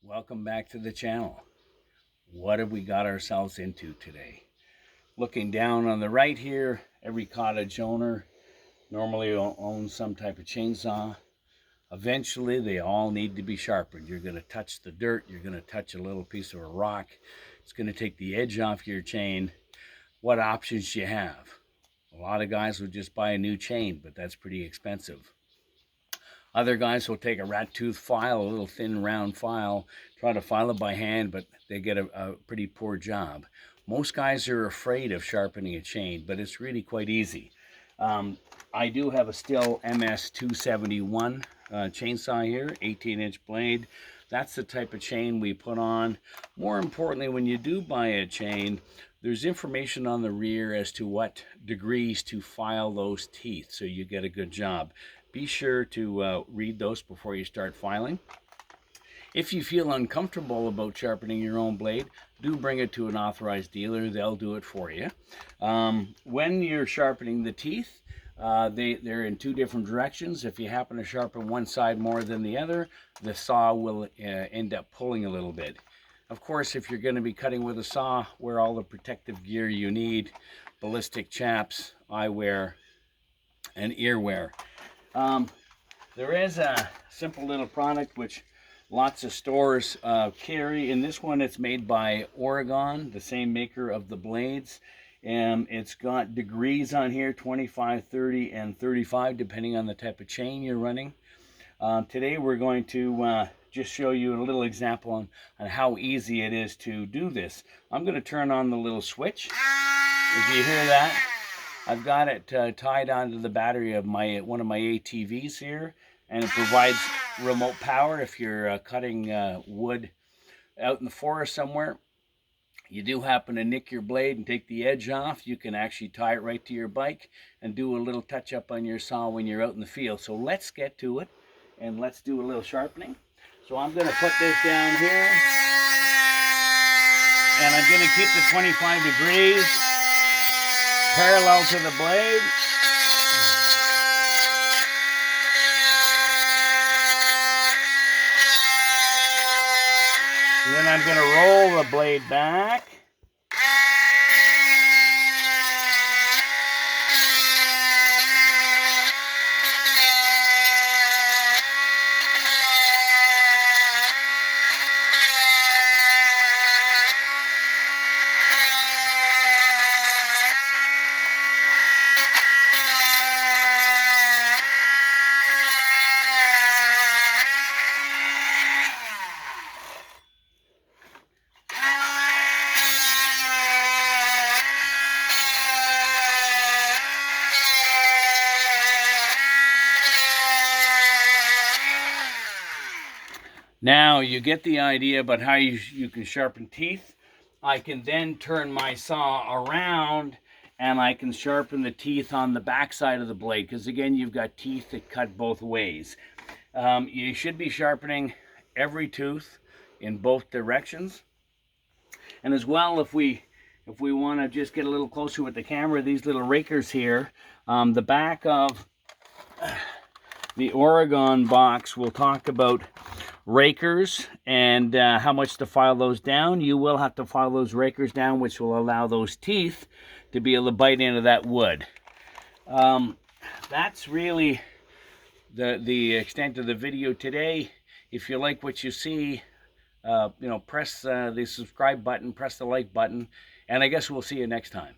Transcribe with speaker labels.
Speaker 1: Welcome back to the channel. What have we got ourselves into today? Looking down on the right here, every cottage owner normally owns some type of chainsaw. Eventually they all need to be sharpened. You're going to touch the dirt, you're going to touch a little piece of a rock. It's going to take the edge off your chain. What options do you have? A lot of guys will just buy a new chain, but that's pretty expensive. Other guys will take a rat tooth file, a little thin round file, try to file it by hand, but they get a pretty poor job. Most guys are afraid of sharpening a chain, but it's really quite easy. I do have a Stihl MS271 chainsaw here, 18-inch blade. That's the type of chain we put on. More importantly, when you do buy a chain, there's information on the rear as to what degrees to file those teeth so you get a good job. Be sure to read those before you start filing. If you feel uncomfortable about sharpening your own blade, do bring it to an authorized dealer. They'll do it for you. When you're sharpening the teeth, they're in two different directions. If you happen to sharpen one side more than the other, the saw will end up pulling a little bit. Of course, if you're going to be cutting with a saw, wear all the protective gear you need: ballistic chaps, eyewear, and earwear. There is a simple little product which lots of stores carry. In this one, it's made by Oregon, the same maker of the blades. It's got degrees on here, 25, 30, and 35, depending on the type of chain you're running. Today we're going to just show you a little example on how easy it is to do this. I'm going to turn on the little switch. If you hear that, I've got it tied onto the battery of one of my ATVs here, and it provides remote power if you're cutting wood out in the forest somewhere. You do happen to nick your blade and take the edge off, you can actually tie it right to your bike and do a little touch up on your saw when you're out in the field. So let's get to it and let's do a little sharpening. So I'm going to put this down here, and I'm going to keep the 25 degrees parallel to the blade. And then I'm going to roll the blade back. Now you get the idea about how you can sharpen teeth. I can then turn my saw around and I can sharpen the teeth on the back side of the blade, because again, you've got teeth that cut both ways. You should be sharpening every tooth in both directions. And as well, if we want to just get a little closer with the camera, these little rakers here, the back of the Oregon box will talk about rakers and how much to file those down. You will have to file those rakers down, which will allow those teeth to be able to bite into that wood. That's really the extent of the video today. If you like what you see, press the subscribe button, press the like button, and I guess we'll see you next time.